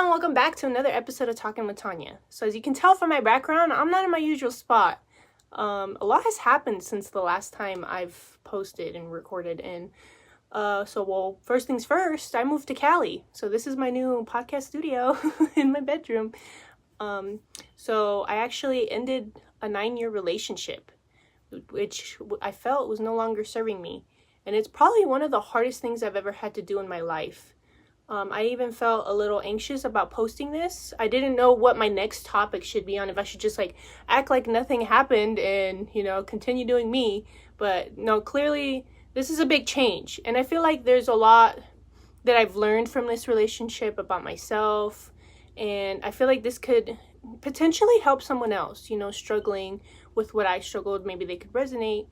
and welcome back to another episode of Talking with Tanya. So as you can tell from my background, I'm not in my usual spot. A lot has happened since the last time I've posted and recorded, and first things first, I moved to Cali. So this is my new podcast studio in my bedroom. So I actually ended a 9-year relationship, which I felt was no longer serving me. And it's probably one of the hardest things I've ever had to do in my life. I even felt a little anxious about posting this. I didn't know what my next topic should be on, if I should just act like nothing happened and, continue doing me. But no, clearly this is a big change. And I feel like there's a lot that I've learned from this relationship about myself. And I feel like this could potentially help someone else, struggling with what I struggled. Maybe they could resonate.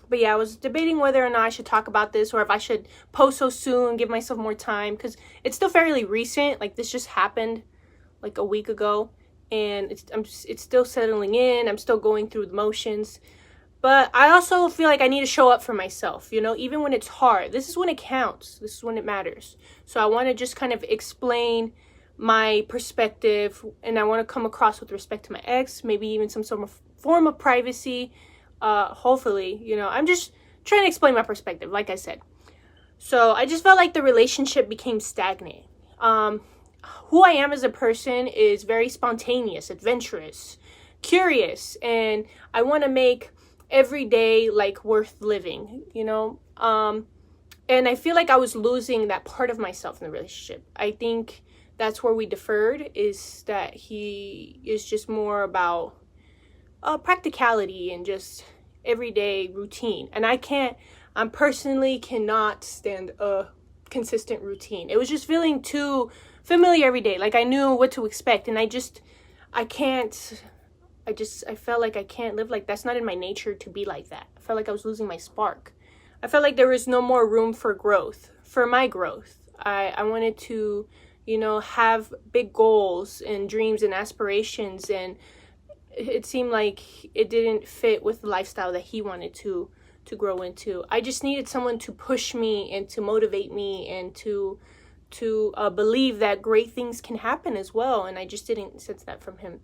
But yeah, I was debating whether or not I should talk about this or if I should post so soon, give myself more time, because it's still fairly recent. This just happened a week ago, and it's still settling in. I'm still going through the motions. But I also feel like I need to show up for myself, even when it's hard. This is when it counts. This is when it matters. So I want to just kind of explain my perspective, and I want to come across with respect to my ex, maybe even some sort of form of privacy. Hopefully, I'm just trying to explain my perspective, like I said. So I just felt like the relationship became stagnant. Who I am as a person is very spontaneous, adventurous, curious, and I want to make every day worth living, and I feel like I was losing that part of myself in the relationship. I think that's where we differed, is that he is just more about practicality and just everyday routine, and I personally cannot stand a consistent routine. It was just feeling too familiar every day. I knew what to expect, and I felt like I can't live like that's not in my nature to be like that. I felt like I was losing my spark. I felt like there was no more room for growth, for my growth. I wanted to, have big goals and dreams and aspirations, and it seemed like it didn't fit with the lifestyle that he wanted to grow into. I just needed someone to push me and to motivate me and to believe that great things can happen as well. And I just didn't sense that from him.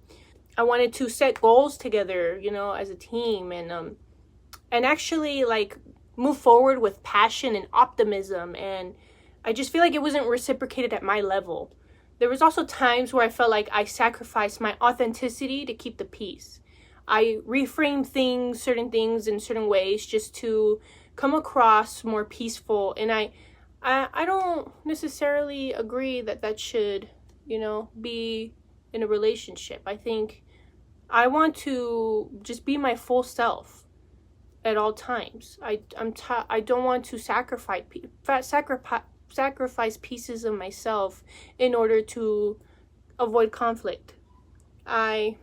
I wanted to set goals together, as a team, and actually move forward with passion and optimism. And I just feel like it wasn't reciprocated at my level. There was also times where I felt like I sacrificed my authenticity to keep the peace. I reframed certain things in certain ways just to come across more peaceful. And I don't necessarily agree that should, be in a relationship. I think I want to just be my full self at all times. I don't want to sacrifice pieces of myself in order to avoid conflict. I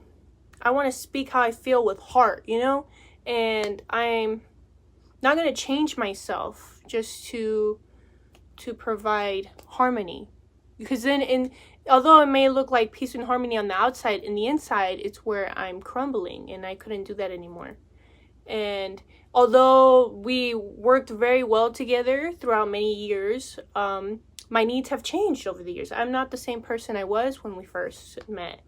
want to speak how I feel with heart, and I'm not going to change myself just to provide harmony, because then although it may look like peace and harmony on the outside, in the inside it's where I'm crumbling, and I couldn't do that anymore. And although we worked very well together throughout many years, my needs have changed over the years. I'm not the same person I was when we first met.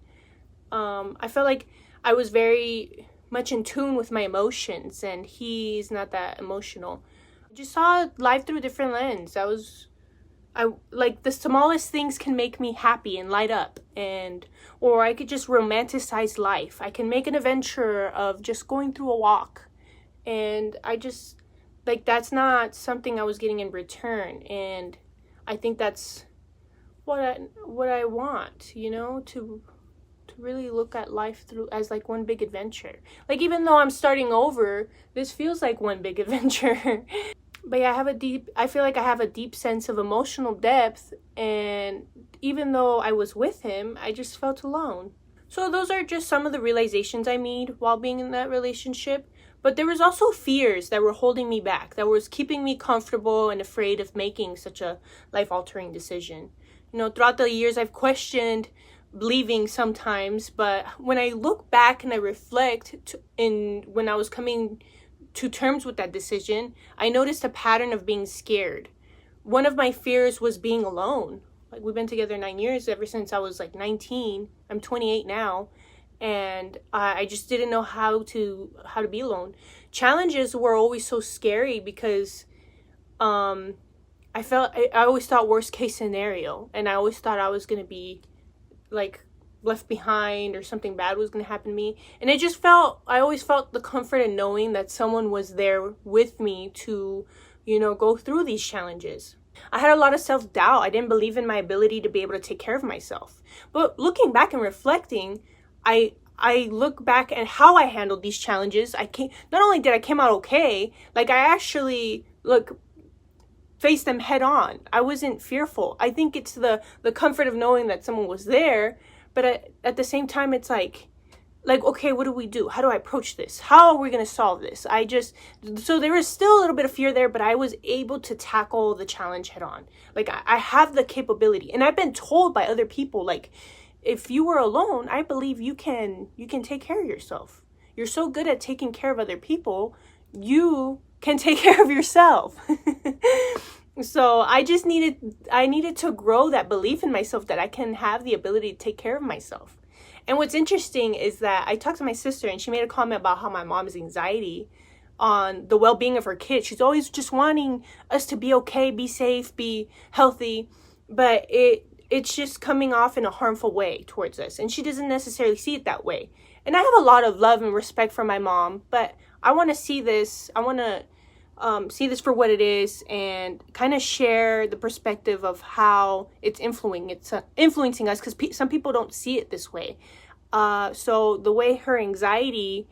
I felt like I was very much in tune with my emotions, and he's not that emotional. I just saw life through a different lens. The smallest things can make me happy and light up, or I could just romanticize life. I can make an adventure of just going through a walk. And I just, that's not something I was getting in return. And I think that's what I want, to really look at life through as one big adventure. Even though I'm starting over, this feels like one big adventure. But yeah, I feel like I have a deep sense of emotional depth. And even though I was with him, I just felt alone. So those are just some of the realizations I made while being in that relationship. But there was also fears that were holding me back, that was keeping me comfortable and afraid of making such a life-altering decision. Throughout the years, I've questioned leaving sometimes, but when I look back and I reflect when I was coming to terms with that decision, I noticed a pattern of being scared. One of my fears was being alone. Like, we've been together 9 years, ever since I was like 19. I'm 28 now, and I just didn't know how to be alone. Challenges were always so scary because I always thought worst case scenario, and I always thought I was gonna be like left behind or something bad was gonna happen to me. And I always felt the comfort in knowing that someone was there with me to, go through these challenges. I had a lot of self-doubt. I didn't believe in my ability to be able to take care of myself. But looking back and reflecting, I look back at how I handled these challenges. Not only did I came out okay, like I actually faced them head on. I wasn't fearful. I think it's the comfort of knowing that someone was there, but at the same time, it's like, okay, what do we do? How do I approach this? How are we going to solve this? So there was still a little bit of fear there, but I was able to tackle the challenge head on. Like, I have the capability, and I've been told by other people, like, if you were alone, I believe you can take care of yourself. You're so good at taking care of other people, you can take care of yourself. So I needed to grow that belief in myself that I can have the ability to take care of myself. And what's interesting is that I talked to my sister, and she made a comment about how my mom's anxiety on the well-being of her kids. She's always just wanting us to be okay, be safe, be healthy, but it's just coming off in a harmful way towards us, and she doesn't necessarily see it that way. And I have a lot of love and respect for my mom, but I want to see this. I want to see this for what it is, and kind of share the perspective of how it's influencing us, because some people don't see it this way. So the way her anxiety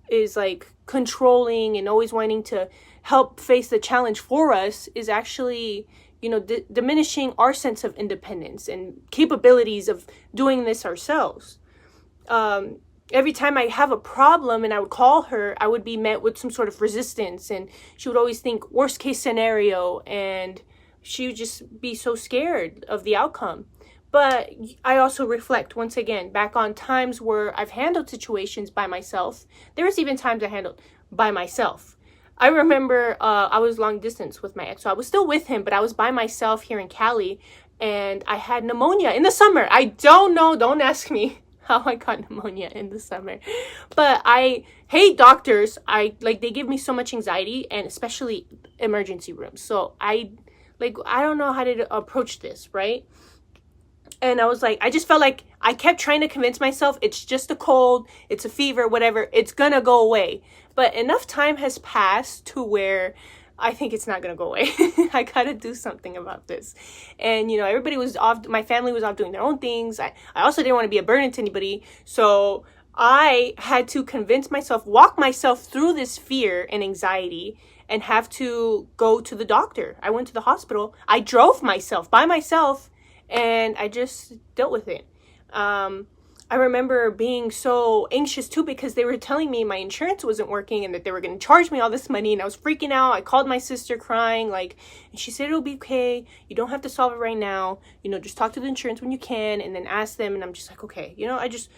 is like controlling and always wanting to help face the challenge for us is actually, diminishing our sense of independence and capabilities of doing this ourselves. Every time I have a problem and I would call her, I would be met with some sort of resistance, and she would always think worst case scenario, and she would just be so scared of the outcome. But I also reflect once again back on times where I've handled situations by myself. There was even times I handled by myself. I remember I was long distance with my ex, so I was still with him, but I was by myself here in Cali, and I had pneumonia in the summer. I don't know, don't ask me how I got pneumonia in the summer, but I hate doctors. They give me so much anxiety, and especially emergency rooms. So I don't know how to approach this, right? And I just felt like I kept trying to convince myself it's just a cold, it's a fever, whatever, it's gonna go away. But enough time has passed to where I think it's not gonna go away. I gotta do something about this. And everybody was off, my family was off doing their own things. I also didn't want to be a burden to anybody. So I had to convince myself, walk myself through this fear and anxiety, and have to go to the doctor. I went to the hospital. I drove myself by myself, and I just dealt with it. I remember being so anxious too, because they were telling me my insurance wasn't working and that they were going to charge me all this money, and I was freaking out. I called my sister crying, and she said, it'll be okay. You don't have to solve it right now. Just talk to the insurance when you can, and then ask them. And I'm just like, okay, I just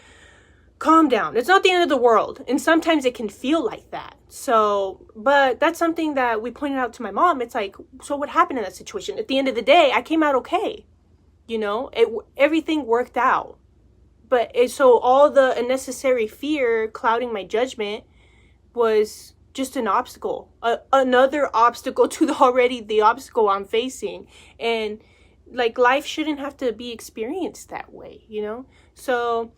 calm down. It's not the end of the world. And sometimes it can feel like that. So, but that's something that we pointed out to my mom. It's like, so what happened in that situation? At the end of the day, I came out okay. Everything worked out. So all the unnecessary fear clouding my judgment was just an obstacle, another obstacle to the obstacle I'm facing. And life shouldn't have to be experienced that way, So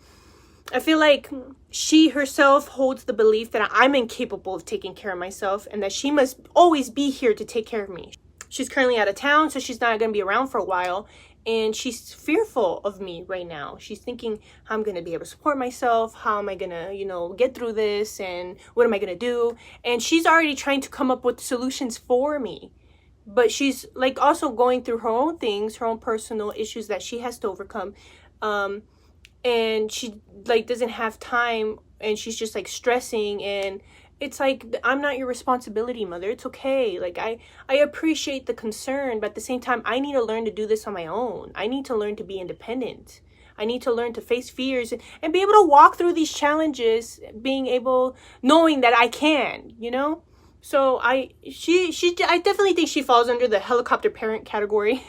I feel like she herself holds the belief that I'm incapable of taking care of myself, and that she must always be here to take care of me. She's currently out of town, so she's not going to be around for a while. And she's fearful of me right now. She's thinking how I'm going to be able to support myself. How am I going to, get through this? And what am I going to do? And she's already trying to come up with solutions for me. But she's also going through her own things, her own personal issues that she has to overcome. And she doesn't have time, and she's just stressing, and it's I'm not your responsibility, mother. It's okay. I appreciate the concern, but at the same time, I need to learn to do this on my own. I need to learn to be independent. I need to learn to face fears and be able to walk through these challenges, knowing that I can, So I definitely think she falls under the helicopter parent category.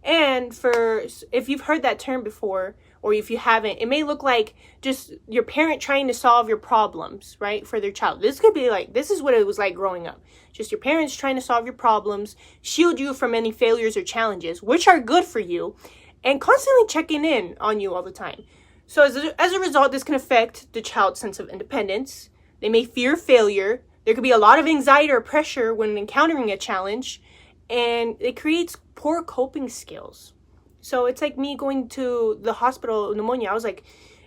And for, if you've heard that term before, or if you haven't, it may look like just your parent trying to solve your problems, right, for their child. This could be like, this is what it was like growing up. Just your parents trying to solve your problems, shield you from any failures or challenges, which are good for you, and constantly checking in on you all the time. So as a result, this can affect the child's sense of independence. They may fear failure. There could be a lot of anxiety or pressure when encountering a challenge, and it creates poor coping skills. So it's like me going to the hospital, pneumonia. I was like,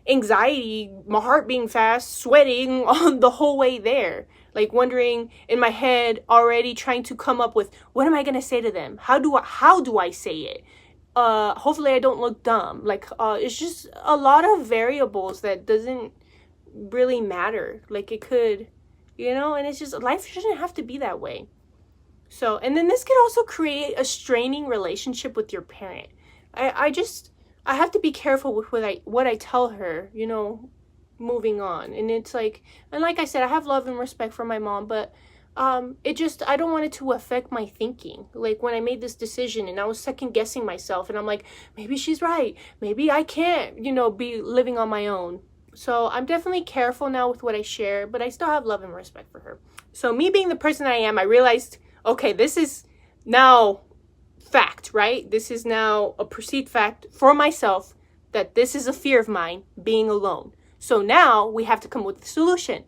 anxiety, my heart being fast, sweating on the whole way there. Like wondering in my head, already trying to come up with, what am I going to say to them? How do I say it? Hopefully I don't look dumb. Like, it's just a lot of variables that doesn't really matter. Like it could, and it's just, life shouldn't have to be that way. So, and then this could also create a straining relationship with your parent. I have to be careful with what I tell her, moving on. And it's like, and like I said, I have love and respect for my mom, but I don't want it to affect my thinking. Like when I made this decision and I was second guessing myself, and I'm like, maybe she's right. Maybe I can't, be living on my own. So I'm definitely careful now with what I share, but I still have love and respect for her. So me being the person I am, I realized, okay, this is now fact, right? This is now a perceived fact for myself that this is a fear of mine, being alone. So now we have to come with a solution.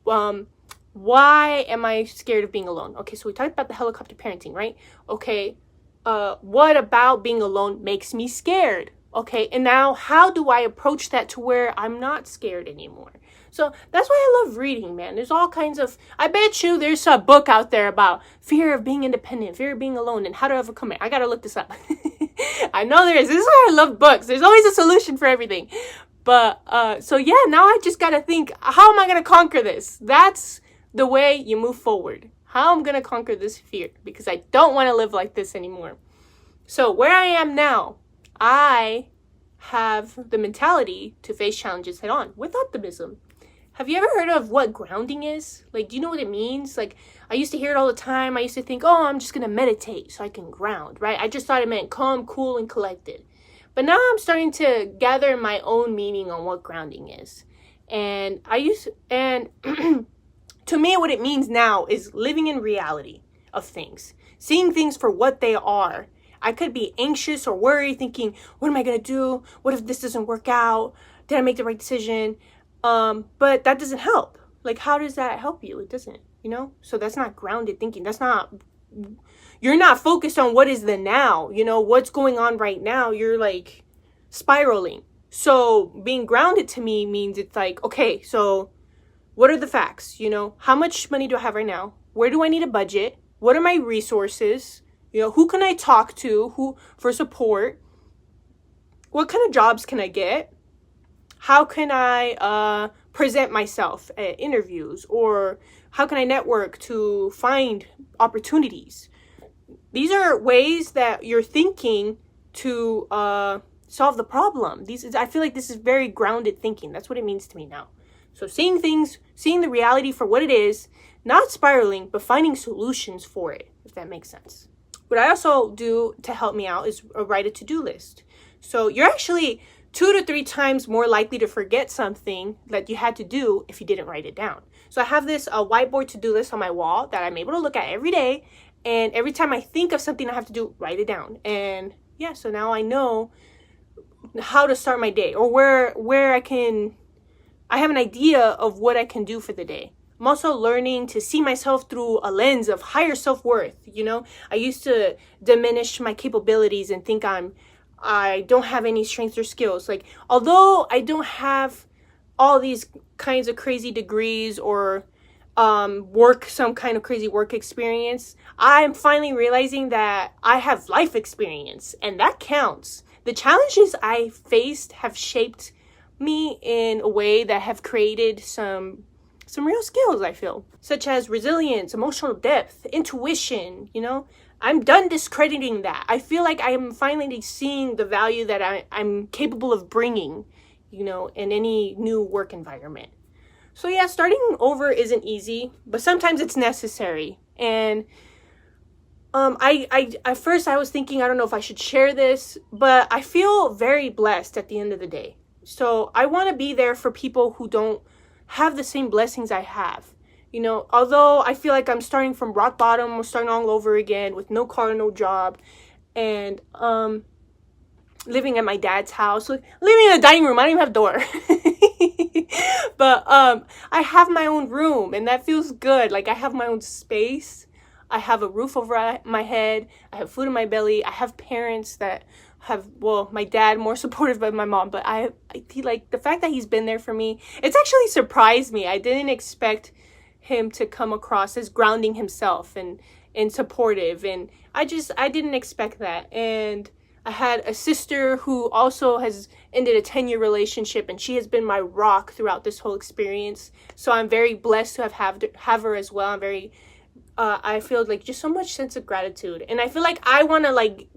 Why am I scared of being alone? Okay, so we talked about the helicopter parenting, right? Okay, what about being alone makes me scared? Okay, and now how do I approach that to where I'm not scared anymore? So that's why I love reading, man. There's all kinds of, I bet you there's a book out there about fear of being independent, fear of being alone, and how to overcome it. I gotta look this up. I know there is. This is why I love books. There's always a solution for everything. But, so yeah, now I just gotta think, how am I gonna conquer this? That's the way you move forward. How I'm gonna conquer this fear, because I don't want to live like this anymore. So where I am now, I have the mentality to face challenges head on with optimism. Have you ever heard of what grounding is? Like, do you know what it means? Like, I used to hear it all the time. I used to think, oh, I'm just going to meditate so I can ground, right? I just thought it meant calm, cool, and collected. But now I'm starting to gather my own meaning on what grounding is. And to me, what it means now is living in reality of things, seeing things for what they are. I could be anxious or worried, thinking, what am I going to do? What if this doesn't work out? Did I make the right decision? But that doesn't help. Like, how does that help you? It doesn't, So that's not grounded thinking. You're not focused on what is the now, what's going on right now. You're like spiraling. So being grounded to me means it's like, okay, so what are the facts? How much money do I have right now? Where do I need a budget? What are my resources? Who can I talk to for support? What kind of jobs can I get? How can I present myself at interviews? Or how can I network to find opportunities? These are ways that you're thinking to solve the problem. I feel like this is very grounded thinking. That's what it means to me now. So seeing the reality for what it is, not spiraling, but finding solutions for it, if that makes sense. What I also do to help me out is write a to-do list. So you're actually 2 to 3 times more likely to forget something that you had to do if you didn't write it down. So I have this whiteboard to-do list on my wall that I'm able to look at every day. And every time I think of something I have to do, write it down. And yeah, so now I know how to start my day, or where I have an idea of what I can do for the day. I'm also learning to see myself through a lens of higher self-worth. I used to diminish my capabilities and think I don't have any strengths or skills. Like, although I don't have all these kinds of crazy degrees or some kind of crazy work experience, I'm finally realizing that I have life experience, and that counts. The challenges I faced have shaped me in a way that have created some real skills, I feel, such as resilience, emotional depth, intuition. I'm done discrediting that. I feel like I am finally seeing the value that I'm capable of bringing, in any new work environment. So yeah, starting over isn't easy, but sometimes it's necessary. And I at first I was thinking, I don't know if I should share this, but I feel very blessed at the end of the day. So I want to be there for people who don't have the same blessings I have. You know, although I feel like I'm starting from rock bottom, I'm starting all over again with no car, no job, and living at my dad's house, like living in a dining room. I don't even have a door. But I have my own room, and that feels good. Like I have my own space. I have a roof over my head. I have food in my belly. I have parents that have, well, my dad more supportive than my mom, but he, like, the fact that he's been there for me, it's actually surprised me. I didn't expect him to come across as grounding himself and supportive, and I didn't expect that. And I had a sister who also has ended a 10-year relationship, and she has been my rock throughout this whole experience. So I'm very blessed to have her as well. I'm very I feel like just so much sense of gratitude, and I feel like I want to like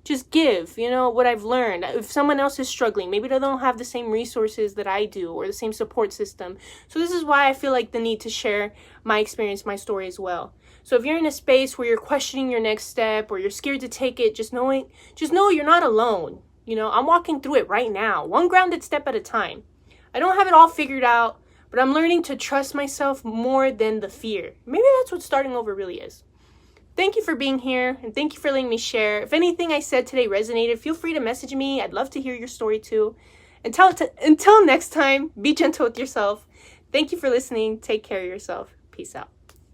just give, you know, what I've learned. If someone else is struggling, maybe they don't have the same resources that I do or the same support system. So this is why I feel like the need to share my experience, my story as well. So if you're in a space where you're questioning your next step or you're scared to take it, just know you're not alone. You know, I'm walking through it right now, one grounded step at a time. I don't have it all figured out, but I'm learning to trust myself more than the fear. Maybe that's what starting over really is. Thank you for being here, and thank you for letting me share. If anything I said today resonated, feel free to message me. I'd love to hear your story too. Until next time, be gentle with yourself. Thank you for listening. Take care of yourself. Peace out.